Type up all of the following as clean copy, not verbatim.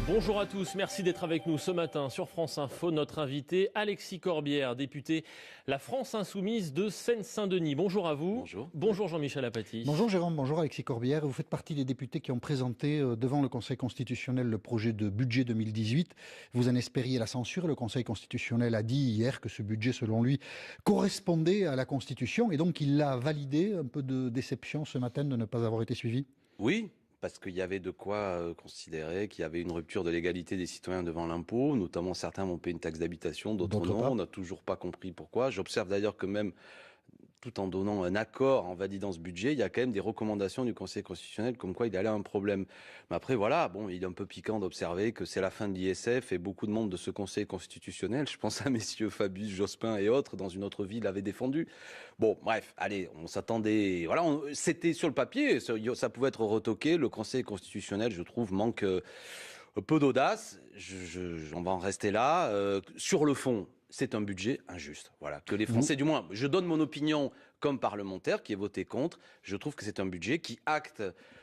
Bonjour à tous, merci d'être avec nous ce matin sur France Info. Notre invité, Alexis Corbière, député La France Insoumise de Seine-Saint-Denis. Bonjour à vous. Bonjour. Bonjour Jean-Michel Apathy. Bonjour Jérôme, bonjour Alexis Corbière. Vous faites partie des députés qui ont présenté devant le Conseil constitutionnel le projet de budget 2018. Vous en espériez la censure. Le Conseil constitutionnel a dit hier que ce budget, selon lui, correspondait à la Constitution et donc il l'a validé. Un peu de déception ce matin de ne pas avoir été suivi. Oui, parce qu'il y avait de quoi considérer qu'il y avait une rupture de l'égalité des citoyens devant l'impôt. Notamment, certains vont payer une taxe d'habitation, d'autres non. On n'a toujours pas compris pourquoi. J'observe d'ailleurs que même tout en donnant un accord, en validant ce budget, il y a quand même des recommandations du Conseil constitutionnel comme quoi il allait à un problème. Mais après, voilà, bon, il est un peu piquant d'observer que c'est la fin de l'ISF et beaucoup de membres de ce Conseil constitutionnel, je pense à messieurs Fabius, Jospin et autres, dans une autre ville, l'avaient défendu. Bon, bref, allez, on s'attendait, voilà, c'était sur le papier, ça pouvait être retoqué. Le Conseil constitutionnel, je trouve, manque peu d'audace. On va en rester là. Sur le fond, c'est un budget injuste. Voilà, que les Français, du moins, je donne mon opinion comme parlementaire qui est voté contre. Je trouve que c'est un budget qui acte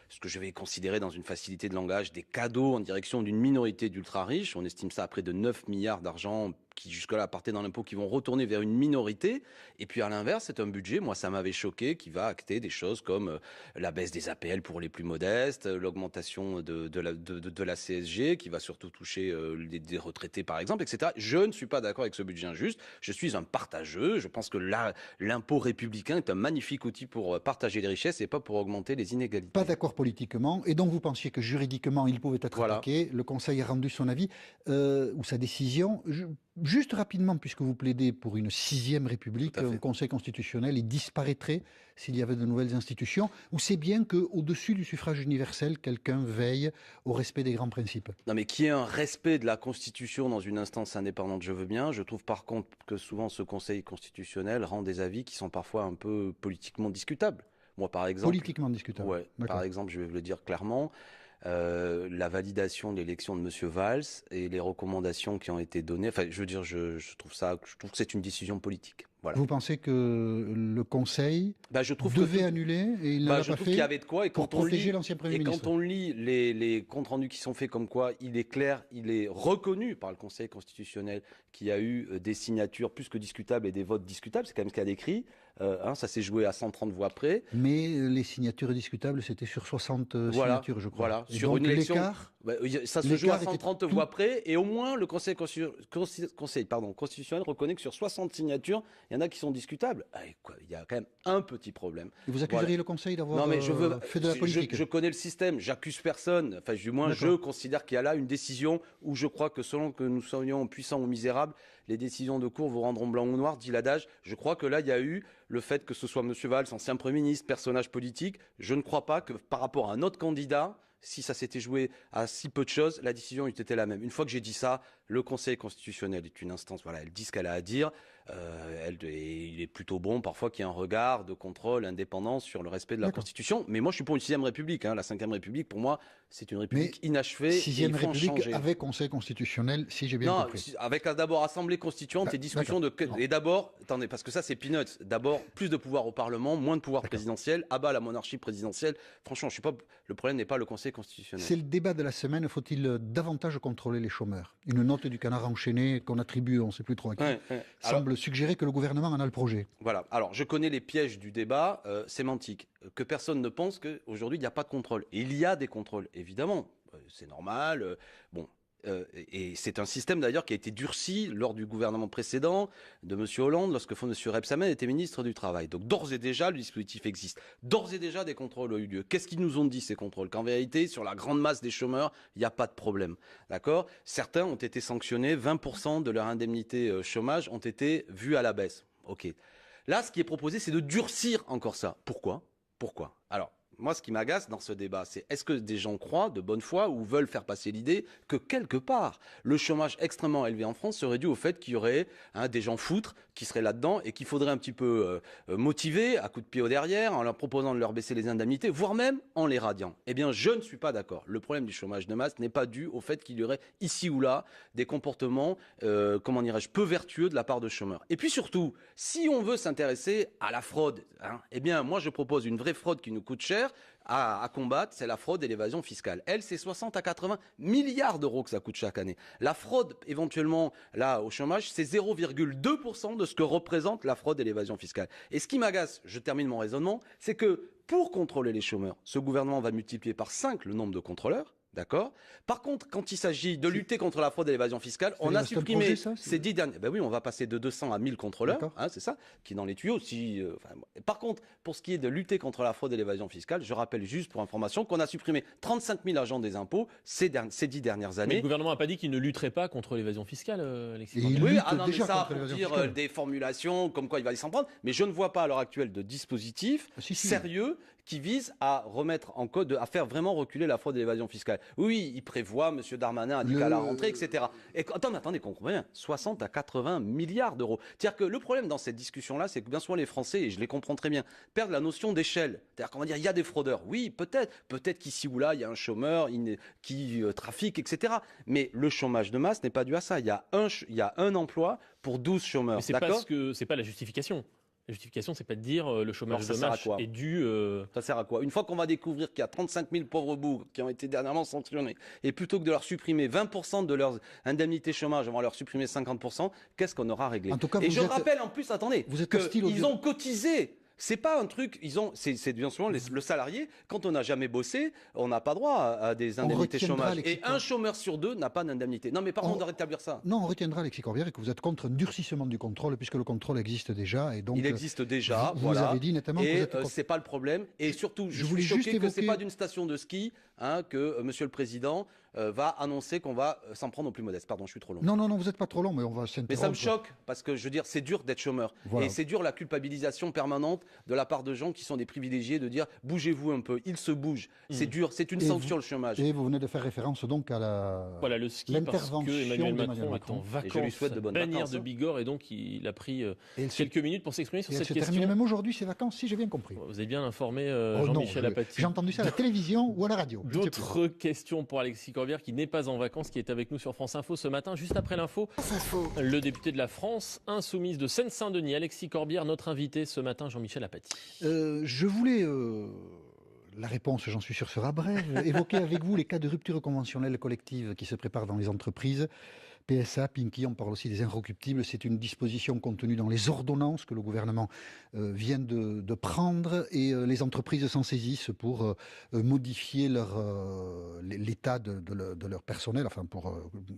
ce que je vais considérer dans une facilité de langage des cadeaux en direction d'une minorité d'ultra-riches. On estime ça à près de 9 milliards d'argent qui jusque-là partaient dans l'impôt, qui vont retourner vers une minorité. Et puis à l'inverse, c'est un budget, moi ça m'avait choqué, qui va acter des choses comme la baisse des APL pour les plus modestes, l'augmentation de la CSG, qui va surtout toucher des retraités par exemple, etc. Je ne suis pas d'accord avec ce budget injuste. Je suis un partageux. Je pense que l'impôt républicain est un magnifique outil pour partager les richesses et pas pour augmenter les inégalités. Pas d'accord politiquement, et donc vous pensiez que juridiquement il pouvait être attaqué. Le Conseil a rendu son avis ou sa décision. Juste rapidement, puisque vous plaidez pour une 6e République, le Conseil constitutionnel, il disparaîtrait s'il y avait de nouvelles institutions, ou c'est bien qu'au-dessus du suffrage universel, quelqu'un veille au respect des grands principes? Non, mais qu'il y ait un respect de la Constitution dans une instance indépendante, je veux bien. Je trouve par contre que souvent ce Conseil constitutionnel rend des avis qui sont parfois un peu politiquement discutables. Moi, par exemple... Politiquement discutable. Ouais, par exemple, je vais le dire clairement, la validation de l'élection de Monsieur Valls et les recommandations qui ont été données. Enfin, je veux dire, je trouve que c'est une décision politique. Voilà. Vous pensez que le Conseil devait annuler et il n'a pas fait? Je trouve qu'il y avait de quoi. Et pour protéger l'ancien Premier ministre. Quand on lit les comptes rendus qui sont faits comme quoi, il est clair, il est reconnu par le Conseil constitutionnel qu'il y a eu des signatures plus que discutables et des votes discutables. C'est quand même ce qu'il y a d'écrit. Ça s'est joué à 130 voix près. Mais les signatures discutables, c'était sur 60 signatures, je crois. Voilà. Et sur donc, une élection, ça se joue à 130 voix près. Et au moins, le Conseil constitutionnel reconnaît que sur 60 signatures, il y en a qui sont discutables. Il y a quand même un petit problème. Et vous accuseriez le Conseil d'avoir fait de la politique? Je connais le système, j'accuse personne. Enfin, du moins, je considère qu'il y a là une décision où je crois que selon que nous soyons puissants ou misérables, les décisions de cour vous rendront blanc ou noir, dit l'adage. Je crois que là, il y a eu le fait que ce soit M. Valls, ancien Premier ministre, personnage politique. Je ne crois pas que par rapport à un autre candidat, si ça s'était joué à si peu de choses, la décision eût été la même. Une fois que j'ai dit ça, le Conseil constitutionnel est une instance, voilà, elle dit ce qu'elle a à dire. Il est plutôt bon parfois qu'il y ait un regard de contrôle indépendant sur le respect de la Constitution. Mais moi, je suis pour une 6e République. La 5e République, pour moi, c'est une République inachevée. 6e République avec Conseil constitutionnel, si j'ai bien compris. Non, avec d'abord Assemblée constituante et discussion de... Et d'abord, attendez, parce que ça, c'est peanuts. D'abord, plus de pouvoir au Parlement, moins de pouvoir présidentiel, abat la monarchie présidentielle. Franchement, le problème n'est pas le Conseil constitutionnel. C'est le débat de la semaine. Faut-il davantage contrôler les chômeurs? Une note du Canard enchaîné qu'on attribue, on ne sait plus trop à qui, semble suggérer que le gouvernement en a le projet. Voilà. Alors, je connais les pièges du débat sémantique. Que personne ne pense qu'aujourd'hui, il n'y a pas de contrôle. Et il y a des contrôles, évidemment. C'est normal. Et c'est un système d'ailleurs qui a été durci lors du gouvernement précédent de M. Hollande, lorsque M. Rebsamen était ministre du Travail. Donc d'ores et déjà, le dispositif existe. D'ores et déjà, des contrôles ont eu lieu. Qu'est-ce qu'ils nous ont dit, ces contrôles? Qu'en vérité, sur la grande masse des chômeurs, il n'y a pas de problème. D'accord? Certains ont été sanctionnés, 20% de leur indemnité chômage ont été vus à la baisse. Ok. Là, ce qui est proposé, c'est de durcir encore ça. Pourquoi? Alors, moi, ce qui m'agace dans ce débat, c'est est-ce que des gens croient de bonne foi ou veulent faire passer l'idée que quelque part, le chômage extrêmement élevé en France serait dû au fait qu'il y aurait des gens foutres qui seraient là-dedans et qu'il faudrait un petit peu motiver à coups de pied au derrière en leur proposant de leur baisser les indemnités, voire même en les radiant. Eh bien, je ne suis pas d'accord. Le problème du chômage de masse n'est pas dû au fait qu'il y aurait ici ou là des comportements, peu vertueux de la part de chômeurs. Et puis surtout, si on veut s'intéresser à la fraude, eh bien, moi, je propose une vraie fraude qui nous coûte cher, à combattre, c'est la fraude et l'évasion fiscale. Elle, c'est 60 à 80 milliards d'euros que ça coûte chaque année. La fraude, éventuellement, là, au chômage, c'est 0,2% de ce que représente la fraude et l'évasion fiscale. Et ce qui m'agace, je termine mon raisonnement, c'est que pour contrôler les chômeurs, ce gouvernement va multiplier par 5 le nombre de contrôleurs. D'accord. Par contre, quand il s'agit de lutter contre la fraude et l'évasion fiscale, on a supprimé ces 10 derniers. Ben oui, on va passer de 200 à 1000 contrôleurs, hein, c'est ça, qui est dans les tuyaux. Par contre, pour ce qui est de lutter contre la fraude et l'évasion fiscale, je rappelle juste pour information qu'on a supprimé 35 000 agents des impôts ces 10 dernières années. Mais le gouvernement n'a pas dit qu'il ne lutterait pas contre l'évasion fiscale, Alexis. Oui, non, mais ça, pour dire des formulations comme quoi il va s'en prendre. Mais je ne vois pas à l'heure actuelle de dispositif sérieux qui vise à remettre en cause, à faire vraiment reculer la fraude et l'évasion fiscale. Oui, il prévoit, M. Darmanin a dit qu'à la rentrée, etc. Et attendez, qu'on comprenne bien, 60 à 80 milliards d'euros. C'est-à-dire que le problème dans cette discussion-là, c'est que bien souvent les Français, et je les comprends très bien, perdent la notion d'échelle. C'est-à-dire qu'on va dire, il y a des fraudeurs. Oui, peut-être qu'ici ou là, il y a un chômeur qui trafique, etc. Mais le chômage de masse n'est pas dû à ça. Il y a un emploi pour 12 chômeurs. Mais c'est pas la justification. La justification, c'est pas de dire le chômage de masse est dû. Ça sert à quoi? Une fois qu'on va découvrir qu'il y a 35 000 pauvres bougres qui ont été dernièrement sanctionnés, et plutôt que de leur supprimer 20% de leurs indemnités chômage, on va leur supprimer 50%, qu'est-ce qu'on aura réglé? En tout cas, et je rappelle en plus, attendez, qu'ils ont cotisé. C'est pas un truc, c'est bien souvent le salarié, quand on n'a jamais bossé, on n'a pas droit à des indemnités chômage. Et un chômeur sur 2 n'a pas d'indemnité. Non, mais par contre, on doit rétablir ça. Non, on retiendra, Alexis Corbière, que vous êtes contre un durcissement du contrôle, puisque le contrôle existe déjà. Et donc, il existe déjà, vous avez dit nettement et c'est pas le problème. Et surtout, je suis choqué que c'est pas d'une station de ski que Monsieur le Président va annoncer qu'on va s'en prendre aux plus modestes. Pardon, je suis trop long. Non, vous n'êtes pas trop long, mais on va s'interrompre. Mais ça me choque, parce que je veux dire, c'est dur d'être chômeur. Voilà. Et c'est dur la culpabilisation permanente de la part de gens qui sont des privilégiés de dire bougez-vous un peu, ils se bougent. C'est dur, c'est une sanction le chômage. Et vous venez de faire référence donc à le ski, parce que Emmanuel Macron est en vacances, je lui souhaite de bonnes vacances, de Bigorre, et donc il a pris quelques minutes pour s'exprimer sur cette question. C'est terminé même aujourd'hui ces vacances, si j'ai bien compris. Vous avez bien informé Jean-Michel Apathy. J'ai entendu ça à la télévision ou à la radio. D'autres questions pour Alexis Corbière qui n'est pas en vacances, qui est avec nous sur France Info ce matin, juste après l'info. Le député de la France insoumise de Seine-Saint-Denis, Alexis Corbière, notre invité ce matin, Jean-Michel Apathy. Je voulais, la réponse, j'en suis sûr, sera brève, évoquer avec vous les cas de rupture conventionnelle collective qui se préparent dans les entreprises. PSA, Pinky, on parle aussi des inrecuptibles. C'est une disposition contenue dans les ordonnances que le gouvernement vient de prendre, et les entreprises s'en saisissent pour modifier l'état de leur personnel. Enfin,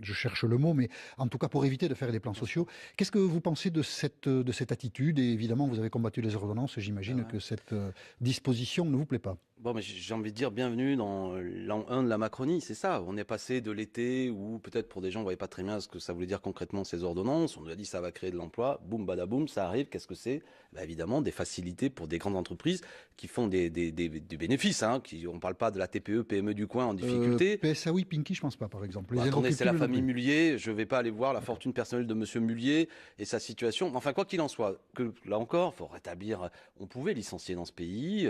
je cherche le mot, mais en tout cas pour éviter de faire des plans sociaux. Qu'est-ce que vous pensez de cette attitude? Et évidemment, vous avez combattu les ordonnances. J'imagine que cette disposition ne vous plaît pas. Bon, mais j'ai envie de dire bienvenue dans l'an 1 de la Macronie, c'est ça. On est passé de l'été où peut-être pour des gens on ne voyait pas très bien ce que ça voulait dire concrètement ces ordonnances. On nous a dit ça va créer de l'emploi, boum badaboum, ça arrive. Qu'est-ce que c'est? Évidemment des facilités pour des grandes entreprises qui font des bénéfices. On ne parle pas de la TPE, PME du coin en difficulté. PSA oui, Pinky, je pense pas par exemple. Attendez, c'est la famille Mullier. Je ne vais pas aller voir la fortune personnelle de Monsieur Mullier et sa situation. Enfin, quoi qu'il en soit, là encore, il faut rétablir. On pouvait licencier dans ce pays.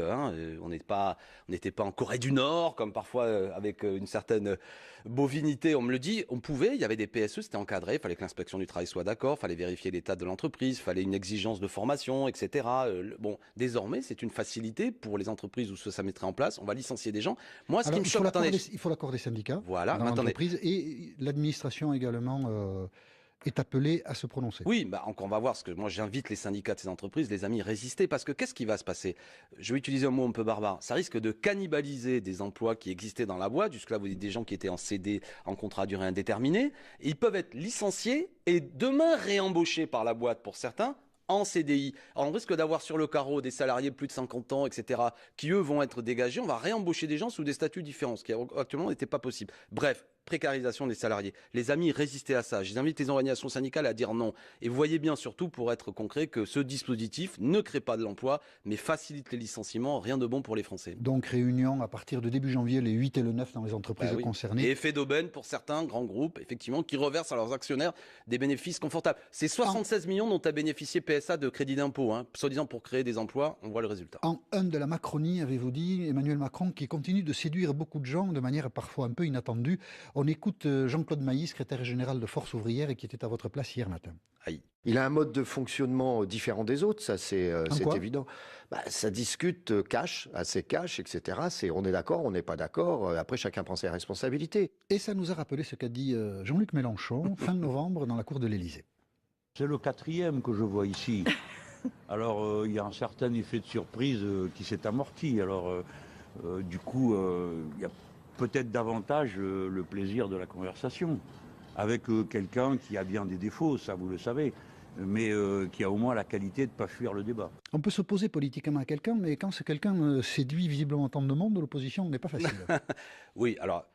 On n'était pas en Corée du Nord, comme parfois avec une certaine bovinité, on me le dit. On pouvait, il y avait des PSE, c'était encadré, il fallait que l'inspection du travail soit d'accord, il fallait vérifier l'état de l'entreprise, il fallait une exigence de formation, etc. Bon, désormais, c'est une facilité pour les entreprises où ça mettrait en place. On va licencier des gens. Moi, ce qui me choque, il faut l'accord des syndicats voilà, dans l'entreprise, et l'administration également est appelé à se prononcer. Oui, on va voir, parce que moi j'invite les syndicats de ces entreprises, les amis, résister, parce que qu'est-ce qui va se passer? Je vais utiliser un mot un peu barbare. Ça risque de cannibaliser des emplois qui existaient dans la boîte. Jusque-là, vous dites des gens qui étaient en CD, en contrat à durée indéterminée. Et ils peuvent être licenciés et demain réembauchés par la boîte pour certains en CDI. Alors, on risque d'avoir sur le carreau des salariés de plus de 50 ans, etc., qui eux vont être dégagés. On va réembaucher des gens sous des statuts différents, ce qui actuellement n'était pas possible. Bref, précarisation des salariés. Les amis, résistez à ça. J'invite les organisations syndicales à dire non. Et vous voyez bien, surtout pour être concret, que ce dispositif ne crée pas de l'emploi, mais facilite les licenciements. Rien de bon pour les Français. Donc réunion à partir de début janvier, les 8 et le 9 dans les entreprises concernées. Et effet d'aubaine pour certains grands groupes, effectivement, qui reversent à leurs actionnaires des bénéfices confortables. C'est 76 millions dont a bénéficié PSA de crédit d'impôt, soi-disant pour créer des emplois. On voit le résultat. En un de la Macronie, avez-vous dit, Emmanuel Macron, qui continue de séduire beaucoup de gens de manière parfois un peu inattendue. On écoute Jean-Claude Mailly, secrétaire général de Force ouvrière, et qui était à votre place hier matin. Aïe. Il a un mode de fonctionnement différent des autres, ça c'est évident. Ça discute cash, assez cash, etc. On est d'accord, on n'est pas d'accord. Après, chacun prend ses responsabilités. Et ça nous a rappelé ce qu'a dit Jean-Luc Mélenchon fin novembre dans la cour de l'Élysée. C'est le 4e que je vois ici. Alors, il y a un certain effet de surprise qui s'est amorti. Alors, du coup, il y a peut-être davantage le plaisir de la conversation avec quelqu'un qui a bien des défauts, ça vous le savez, mais qui a au moins la qualité de ne pas fuir le débat. On peut s'opposer politiquement à quelqu'un, mais quand ce quelqu'un séduit visiblement tant de monde, l'opposition n'est pas facile. Oui, alors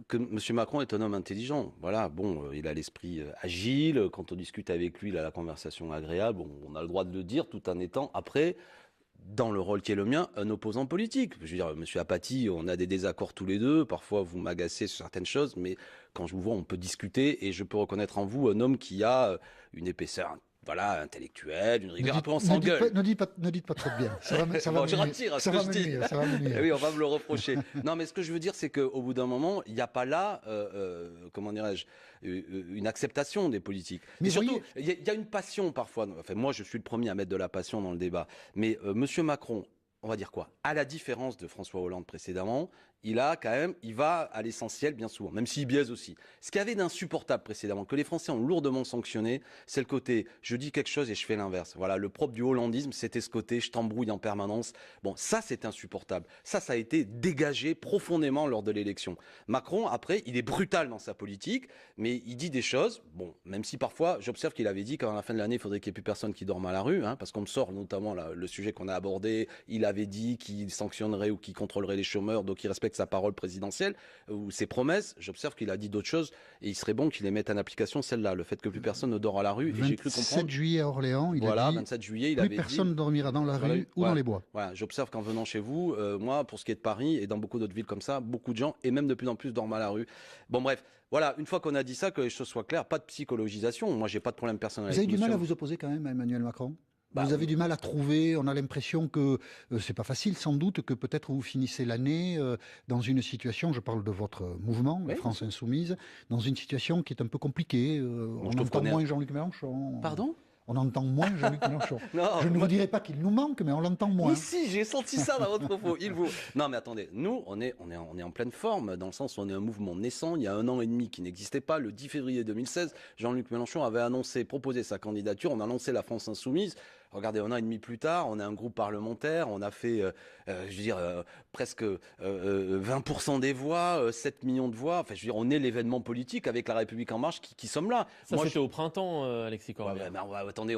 que M. Macron est un homme intelligent. Voilà, bon, il a l'esprit agile. Quand on discute avec lui, il a la conversation agréable. Bon, on a le droit de le dire tout en étant après, dans le rôle qui est le mien, un opposant politique. Je veux dire, M. Apathy, on a des désaccords tous les deux. Parfois, vous m'agacez sur certaines choses, mais quand je vous vois, on peut discuter et je peux reconnaître en vous un homme qui a une épaisseur intellectuelle, une rigueur. Après, on s'engueule. Ne dites pas trop bien. Ça va je retire ce que je dis. Ça va me nuire. Oui, on va me le reprocher. Non, mais ce que je veux dire, c'est qu'au bout d'un moment, il n'y a pas là, comment dirais-je, une acceptation des politiques. Mais surtout, il y a une passion parfois. Enfin, moi, je suis le premier à mettre de la passion dans le débat. Mais Monsieur Macron, on va dire quoi? À la différence de François Hollande précédemment, il va à l'essentiel bien souvent, même s'il biaise aussi. Ce qu'il y avait d'insupportable précédemment, que les Français ont lourdement sanctionné, c'est le côté je dis quelque chose et je fais l'inverse. Voilà, le propre du hollandisme, c'était ce côté je t'embrouille en permanence. Bon, ça c'est insupportable. Ça a été dégagé profondément lors de l'élection. Macron, après, il est brutal dans sa politique, mais il dit des choses, bon, même si parfois, j'observe qu'il avait dit qu'à la fin de l'année, il faudrait qu'il n'y ait plus personne qui dorme à la rue, parce qu'on me sort notamment le sujet qu'on a abordé, il avait dit qu'il sanctionnerait ou qu'il contrôlerait les chômeurs, donc il respecte sa parole présidentielle ou ses promesses. J'observe qu'il a dit d'autres choses et il serait bon qu'il les mette en application, celle-là, le fait que plus personne ne dort à la rue. Et j'ai cru comprendre. 27 juillet à Orléans, il a dit 27 juillet, il plus avait personne ne dormira dans la rue ou dans les bois. Voilà, j'observe qu'en venant chez vous, moi, pour ce qui est de Paris et dans beaucoup d'autres villes comme ça, beaucoup de gens et même de plus en plus dorment à la rue. Bon, bref. Voilà, une fois qu'on a dit ça, que les choses soient claires, pas de psychologisation. Moi, j'ai pas de problème personnel. Vous avez du mal à vous opposer quand même à Emmanuel Macron ? Vous avez du mal à trouver, on a l'impression que c'est pas facile sans doute, que peut-être vous finissez l'année dans une situation, je parle de votre mouvement, la France Insoumise, dans une situation qui est un peu compliquée. On entend moins Jean-Luc Mélenchon. Pardon ? On entend moins Jean-Luc Mélenchon. Je ne vous dirai pas qu'il nous manque, mais on l'entend moins. Mais si, j'ai senti ça dans votre propos. Non, mais attendez, nous, on est en pleine forme, dans le sens où on est un mouvement naissant. Il y a 1 an et demi qui n'existait pas. Le 10 février 2016, Jean-Luc Mélenchon avait proposé sa candidature. On a lancé la France Insoumise. Regardez, 1 an et demi plus tard, on a un groupe parlementaire, on a fait, presque 20% des voix, 7 millions de voix. Enfin, je veux dire, on est l'événement politique avec La République En Marche qui sommes là. Ça, c'était au printemps, Alexis Corbière. Attendez,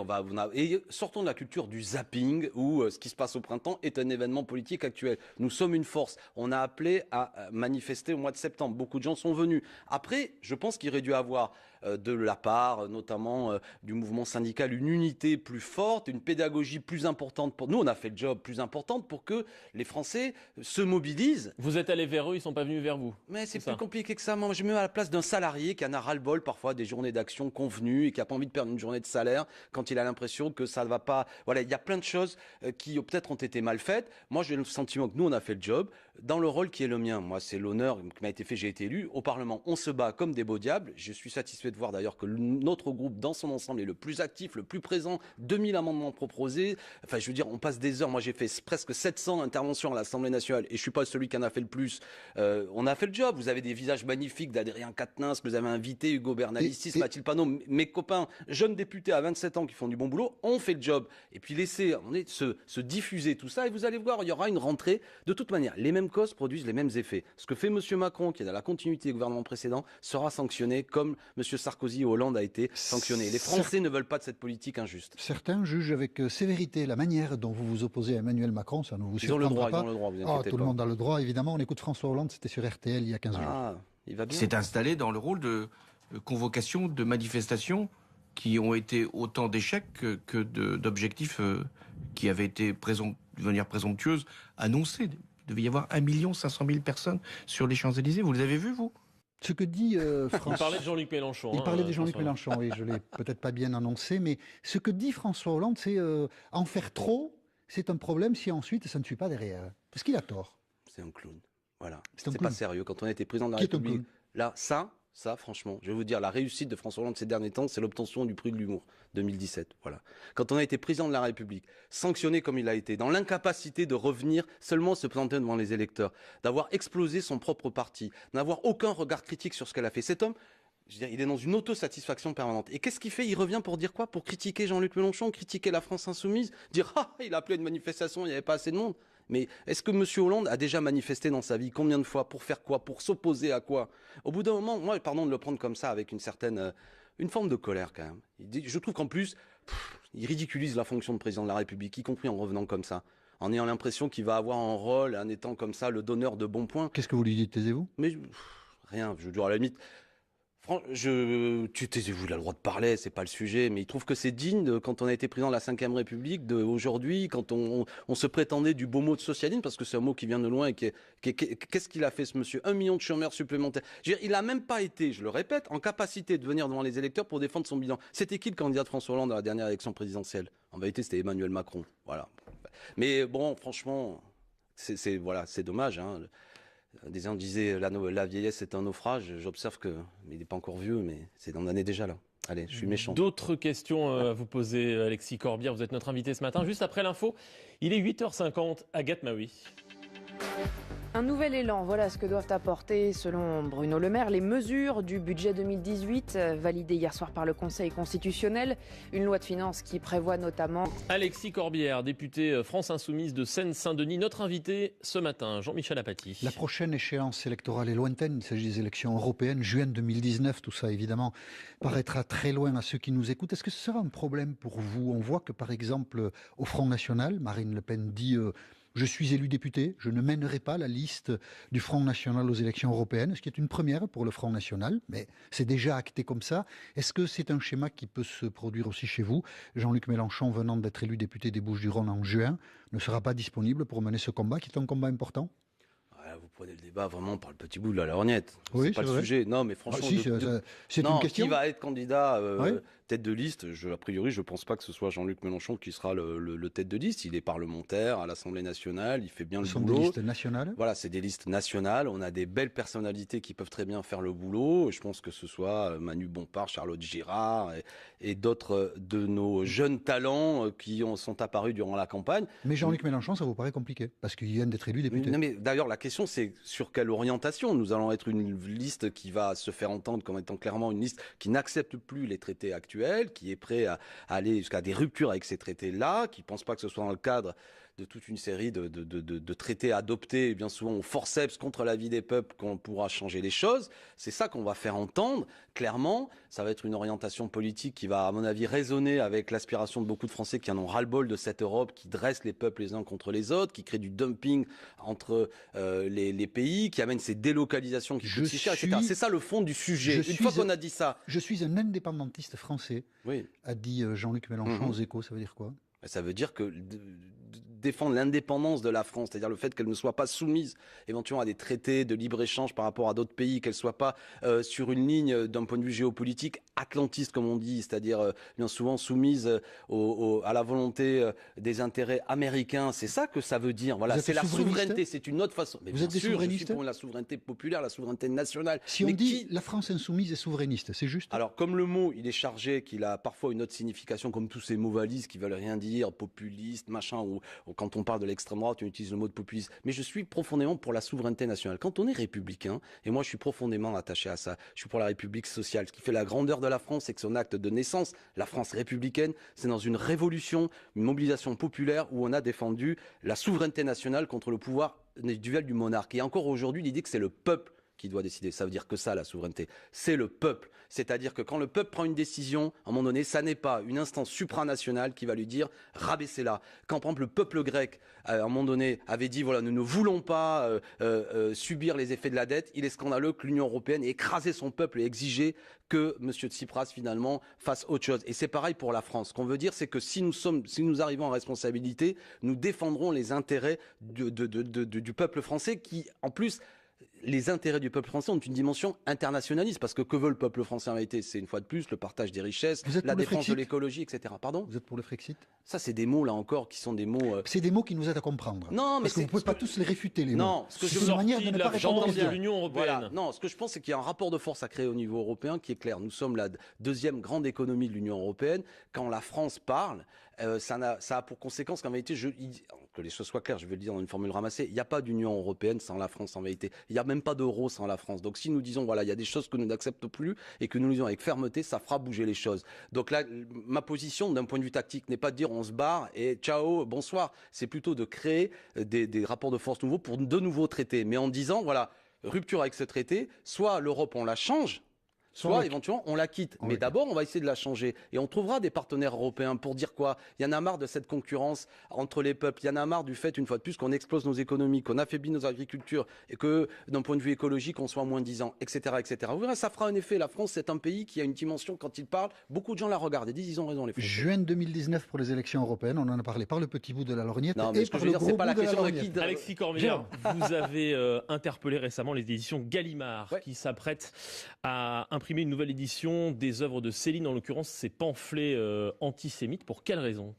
et sortons de la culture du zapping où ce qui se passe au printemps est un événement politique actuel. Nous sommes une force. On a appelé à manifester au mois de septembre. Beaucoup de gens sont venus. Après, je pense qu'il aurait dû avoir de la part, notamment du mouvement syndical, une unité plus forte, une pédagogie plus importante pour nous. On a fait le job plus importante pour que les Français se mobilisent. Vous êtes allés vers eux, ils sont pas venus vers vous. Mais c'est plus compliqué que ça. Moi, je me mets à la place d'un salarié qui en a ras-le-bol parfois des journées d'action convenues et qui a pas envie de perdre une journée de salaire quand il a l'impression que ça ne va pas. Voilà, il y a plein de choses qui peut-être ont été mal faites. Moi, j'ai le sentiment que nous, on a fait le job dans le rôle qui est le mien. Moi, c'est l'honneur qui m'a été fait. J'ai été élu au Parlement. On se bat comme des beaux diables. Je suis satisfait de voir d'ailleurs que notre groupe dans son ensemble est le plus actif, le plus présent. 2000 amendements proposés. Enfin, je veux dire, on passe des heures. Moi, j'ai fait presque 700 interventions à l'Assemblée nationale et je suis pas celui qui en a fait le plus. On a fait le job. Vous avez des visages magnifiques d'Adrien Quatennens que vous avez invité, Hugo Bernalicis, Mathilde Panot, mes copains, jeunes députés à 27 ans qui font du bon boulot, ont fait le job. Et puis laissez se diffuser tout ça et vous allez voir, il y aura une rentrée. De toute manière, les mêmes causes produisent les mêmes effets. Ce que fait M. Macron, qui est dans la continuité du gouvernement précédent, sera sanctionné comme M. Sarkozy et Hollande a été sanctionné. Les Français ne veulent pas de cette politique injuste. Certains jugent avec sévérité la manière dont vous vous opposez à Emmanuel Macron. Ça ne vous surprendra pas. Ils ont le droit, vous inquiétez pas. Tout le monde a le droit, évidemment. On écoute François Hollande, c'était sur RTL il y a 15 jours. Il va bien. C'est installé dans le rôle de convocation de manifestations qui ont été autant d'échecs que d'objectifs qui avaient été, de manière présomptueuse, annoncés. Il devait y avoir 1 500 000 personnes sur les Champs-Élysées. Vous les avez vus, vous ? Ce que dit François... Il parlait de Jean-Luc Mélenchon. Il parlait de Jean-Luc Mélenchon, oui, je ne l'ai peut-être pas bien annoncé, mais ce que dit François Hollande, c'est en faire trop, c'est un problème si ensuite ça ne suit pas derrière. Parce qu'il a tort. C'est un clown. Voilà. C'est pas sérieux. Quand on était président de la République, là, ça, Ça, franchement, je vais vous dire, la réussite de François Hollande ces derniers temps, c'est l'obtention du prix de l'humour 2017. Voilà. Quand on a été président de la République, sanctionné comme il a été, dans l'incapacité de revenir seulement se présenter devant les électeurs, d'avoir explosé son propre parti, n'avoir aucun regard critique sur ce qu'elle a fait. Cet homme, je veux dire, il est dans une autosatisfaction permanente. Et qu'est-ce qu'il fait? Il revient pour dire quoi? Pour critiquer Jean-Luc Mélenchon, critiquer la France insoumise, dire « Ah, il a appelé à une manifestation, il n'y avait pas assez de monde ». Mais est-ce que M. Hollande a déjà manifesté dans sa vie? Combien de fois? Pour faire quoi? Pour s'opposer à quoi? Au bout d'un moment, moi, pardon de le prendre comme ça, avec une certaine, une forme de colère quand même. Je trouve qu'en plus, il ridiculise la fonction de président de la République, y compris en revenant comme ça, en ayant l'impression qu'il va avoir un rôle, en étant comme ça le donneur de bons points. Qu'est-ce que vous lui dites? Taisez-vous? Mais rien, je veux dire, à la limite... Taisez-vous, il a le droit de parler, c'est pas le sujet, mais il trouve que c'est digne quand on a été président de la Ve République, aujourd'hui, quand on se prétendait du beau mot de socialisme, parce que c'est un mot qui vient de loin et qu'est-ce qu'il a fait ce monsieur? 1 million de chômeurs supplémentaires. Je veux dire, il n'a même pas été, je le répète, en capacité de venir devant les électeurs pour défendre son bilan. C'était qui le candidat de François Hollande à la dernière élection présidentielle? En vérité, c'était Emmanuel Macron. Voilà. Mais bon, franchement, voilà, c'est dommage, hein. Des gens disaient la vieillesse est un naufrage. J'observe que, mais il n'est pas encore vieux, mais on en est déjà là. Allez, je suis méchant. D'autres questions à vous poser, Alexis Corbière. Vous êtes notre invité ce matin. Juste après l'info, il est 8h50. Agathe Maoui. Un nouvel élan, voilà ce que doivent apporter, selon Bruno Le Maire, les mesures du budget 2018, validées hier soir par le Conseil constitutionnel. Une loi de finances qui prévoit notamment... Alexis Corbière, député France Insoumise de Seine-Saint-Denis, notre invité ce matin, Jean-Michel Apathy. La prochaine échéance électorale est lointaine, il s'agit des élections européennes, juin 2019, tout ça évidemment paraîtra très loin à ceux qui nous écoutent. Est-ce que ce sera un problème pour vous? On voit que par exemple au Front National, Marine Le Pen dit... Je suis élu député, je ne mènerai pas la liste du Front National aux élections européennes, ce qui est une première pour le Front National, mais c'est déjà acté comme ça. Est-ce que c'est un schéma qui peut se produire aussi chez vous? Jean-Luc Mélenchon, venant d'être élu député des Bouches-du-Rhône en juin, ne sera pas disponible pour mener ce combat, qui est un combat important? Vous prenez le débat vraiment par le petit bout de la lorgnette. Oui, c'est pas le sujet. Non, mais franchement, c'est une question. Qui va être candidat tête de liste? A priori, je pense pas que ce soit Jean-Luc Mélenchon qui sera le tête de liste. Il est parlementaire à l'Assemblée nationale, il fait bien le boulot. Ce sont des listes nationales. Voilà, c'est des listes nationales. On a des belles personnalités qui peuvent très bien faire le boulot. Je pense que ce soit Manu Bompard, Charlotte Girard et d'autres de nos jeunes talents qui sont apparus durant la campagne. Mais Jean-Luc Mélenchon, ça vous paraît compliqué parce qu'il vient d'être élu député. Non, mais d'ailleurs, la question c'est sur quelle orientation? Nous allons être une liste qui va se faire entendre comme étant clairement une liste qui n'accepte plus les traités actuels, qui est prêt à aller jusqu'à des ruptures avec ces traités-là, qui ne pense pas que ce soit dans le cadre de toute une série de traités adoptés, bien souvent au forceps contre l'avis des peuples, qu'on pourra changer les choses. C'est ça qu'on va faire entendre. Clairement, ça va être une orientation politique qui va, à mon avis, résonner avec l'aspiration de beaucoup de Français qui en ont ras-le-bol de cette Europe qui dresse les peuples les uns contre les autres, qui crée du dumping entre les pays, qui amène ces délocalisations qui coûtent si cher, etc. C'est ça le fond du sujet. Une fois qu'on a dit ça... Je suis un indépendantiste français, oui, a dit Jean-Luc Mélenchon aux Échos. Ça veut dire quoi? Ça veut dire que défendre l'indépendance de la France, c'est-à-dire le fait qu'elle ne soit pas soumise éventuellement à des traités de libre-échange par rapport à d'autres pays, qu'elle ne soit pas sur une ligne d'un point de vue géopolitique atlantiste comme on dit, c'est-à-dire bien souvent soumise à la volonté des intérêts américains. C'est ça que ça veut dire. Voilà, c'est la souveraineté, c'est une autre façon. Mais vous êtes des souverainistes? Je suis pour la souveraineté populaire, la souveraineté nationale. Si on dit la France insoumise est souverainiste, c'est juste? Alors comme le mot, il est chargé, qu'il a parfois une autre signification, comme tous ces mots valises qui veulent rien dire, populiste, machin, ou quand on parle de l'extrême droite, on utilise le mot de populiste. Mais je suis profondément pour la souveraineté nationale. Quand on est républicain, et moi je suis profondément attaché à ça, je suis pour la République sociale. Ce qui fait la grandeur de la France, c'est que son acte de naissance, la France républicaine, c'est dans une révolution, une mobilisation populaire où on a défendu la souveraineté nationale contre le pouvoir duel du monarque. Et encore aujourd'hui, l'idée que c'est le peuple qui doit décider. Ça veut dire que ça, la souveraineté, c'est le peuple. C'est-à-dire que quand le peuple prend une décision, à un moment donné, ça n'est pas une instance supranationale qui va lui dire « rabaissez-la ». Quand, par exemple, le peuple grec, à un moment donné, avait dit « voilà, nous ne voulons pas subir les effets de la dette », il est scandaleux que l'Union européenne ait écrasé son peuple et exigé que M. Tsipras, finalement, fasse autre chose. Et c'est pareil pour la France. Ce qu'on veut dire, c'est que si nous arrivons en responsabilité, nous défendrons les intérêts du peuple français qui, en plus... les intérêts du peuple français ont une dimension internationaliste, parce que veut le peuple français en réalité? C'est une fois de plus le partage des richesses, la défense de l'écologie, etc. Pardon? Vous êtes pour le Frexit? Ça, c'est des mots, là encore, qui sont des mots... C'est des mots qui nous aident à comprendre. Non, mais parce que vous ne pouvez pas tous les réfuter, les mots. Non, ce que c'est une manière de ne pas répondre de l'Union européenne. Voilà. Non, ce que je pense, c'est qu'il y a un rapport de force à créer au niveau européen qui est clair. Nous sommes la deuxième grande économie de l'Union européenne. Quand la France parle, ça a pour conséquence qu'en vérité, que les choses soient claires, je vais le dire dans une formule ramassée, il n'y a pas d'Union européenne sans la France en vérité. Il n'y a même pas d'euro sans la France. Donc si nous disons, voilà, il y a des choses que nous n'acceptons plus et que nous disons avec fermeté, ça fera bouger les choses. Donc là, ma position d'un point de vue tactique n'est pas de dire on se barre et ciao, bonsoir. C'est plutôt de créer des rapports de force nouveaux pour de nouveaux traités. Mais en disant, voilà, rupture avec ce traité, soit l'Europe on la change, soit éventuellement on la quitte. Mais d'abord on va essayer de la changer. Et on trouvera des partenaires européens pour dire quoi? Il y en a marre de cette concurrence entre les peuples. Il y en a marre du fait, une fois de plus, qu'on explose nos économies, qu'on affaiblit nos agricultures et que d'un point de vue écologique on soit moins 10 ans, etc., etc. Vous verrez, ça fera un effet. La France, c'est un pays qui a une dimension, quand il parle, beaucoup de gens la regardent et disent ils ont raison les Français. Juin 2019 pour les élections européennes, on en a parlé par le petit bout de la lorgnette. Non, mais et ce que je veux dire, c'est pas la question de qui... Alexis Corbière, vous avez interpellé récemment les éditions Gallimard qui s'apprêtent à imprimer une nouvelle édition des œuvres de Céline, en l'occurrence ces pamphlets antisémites. Pour quelle raison?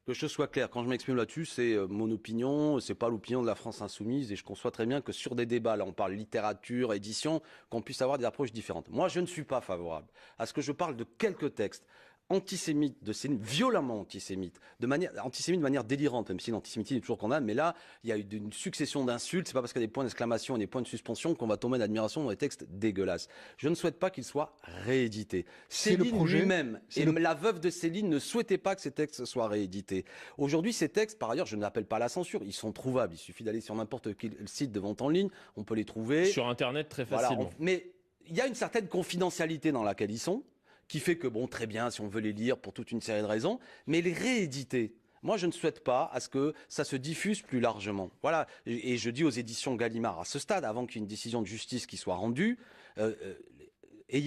Que je sois clair, quand je m'exprime là-dessus, c'est mon opinion, c'est pas l'opinion de la France insoumise, et je conçois très bien que sur des débats, là on parle littérature, édition, qu'on puisse avoir des approches différentes. Moi, je ne suis pas favorable à ce que je parle de quelques textes antisémite de Céline, violemment antisémite, de manière délirante, même si l'antisémitisme est toujours condamné, mais là, il y a eu une succession d'insultes, c'est pas parce qu'il y a des points d'exclamation et des points de suspension qu'on va tomber d'admiration dans des textes dégueulasses. Je ne souhaite pas qu'il soit réédité. Céline lui-même et la veuve de Céline ne souhaitaient pas que ces textes soient réédités. Aujourd'hui, ces textes, par ailleurs, je n'appelle pas à la censure, ils sont trouvables, il suffit d'aller sur n'importe quel site de vente en ligne, on peut les trouver. Sur Internet, très facilement. Voilà, mais il y a une certaine confidentialité dans laquelle ils sont, qui fait que, bon, très bien, si on veut les lire pour toute une série de raisons, mais les rééditer, moi, je ne souhaite pas à ce que ça se diffuse plus largement. Voilà, et je dis aux éditions Gallimard, à ce stade, avant qu'il y ait une décision de justice qui soit rendue,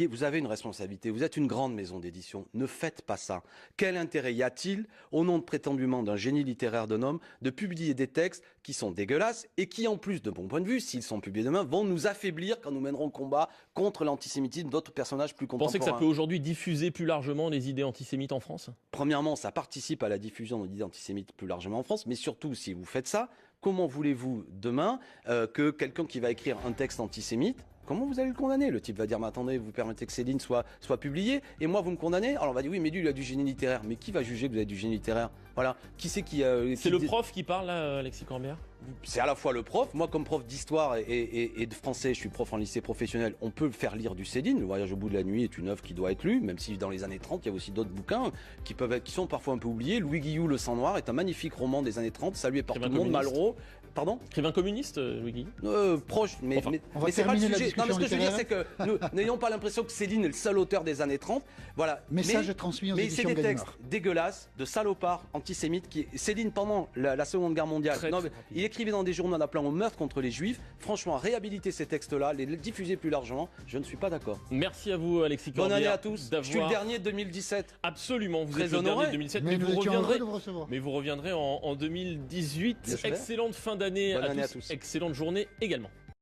vous avez une responsabilité, vous êtes une grande maison d'édition, ne faites pas ça. Quel intérêt y a-t-il, au nom de prétendument d'un génie littéraire d'un homme, de publier des textes qui sont dégueulasses et qui, en plus, de mon point de vue, s'ils sont publiés demain, vont nous affaiblir quand nous mènerons le combat contre l'antisémitisme d'autres personnages plus contemporains. Vous pensez que ça peut aujourd'hui diffuser plus largement les idées antisémites en France? Premièrement, ça participe à la diffusion d'idées antisémites plus largement en France, mais surtout, si vous faites ça, comment voulez-vous demain que quelqu'un qui va écrire un texte antisémite, comment vous allez le condamner? Le type va dire, mais attendez, vous permettez que Céline soit publiée, et moi vous me condamnez? Alors on va dire, oui, mais lui il a du génie littéraire. Mais qui va juger que vous avez du génie littéraire? Voilà. Qui c'est qui... c'est le prof qui parle là, Alexis Corbière? C'est à la fois le prof, moi comme prof d'histoire et de français, je suis prof en lycée professionnel, on peut faire lire du Céline. Le Voyage au bout de la nuit est une œuvre qui doit être lue, même si dans les années 30, il y a aussi d'autres bouquins qui sont parfois un peu oubliés. Louis Guillou, Le sang noir, est un magnifique roman des années 30, salué par tout le monde, Malraux. Pardon? Écrivain communiste, Louis Guillou? Proche, mais c'est pas le sujet. Non, mais ce que je veux dire, c'est que nous n'ayons pas l'impression que Céline est le seul auteur des années 30. Voilà. Message transmis aux éditions Gallimard. Mais c'est des textes dégueulasses, de salopards, antisémites. Céline, pendant la Seconde Guerre mondiale, il écrivait dans des journaux en appelant au meurtre contre les Juifs. Franchement, réhabiliter ces textes-là, les diffuser plus largement, je ne suis pas d'accord. Merci à vous, Alexis Corbière. Bonne année à tous. Je suis le dernier de 2017. Absolument, vous êtes le dernier de 2017. Mais vous reviendrez en 2018. Excellente fin d'année à tous. Excellente journée également.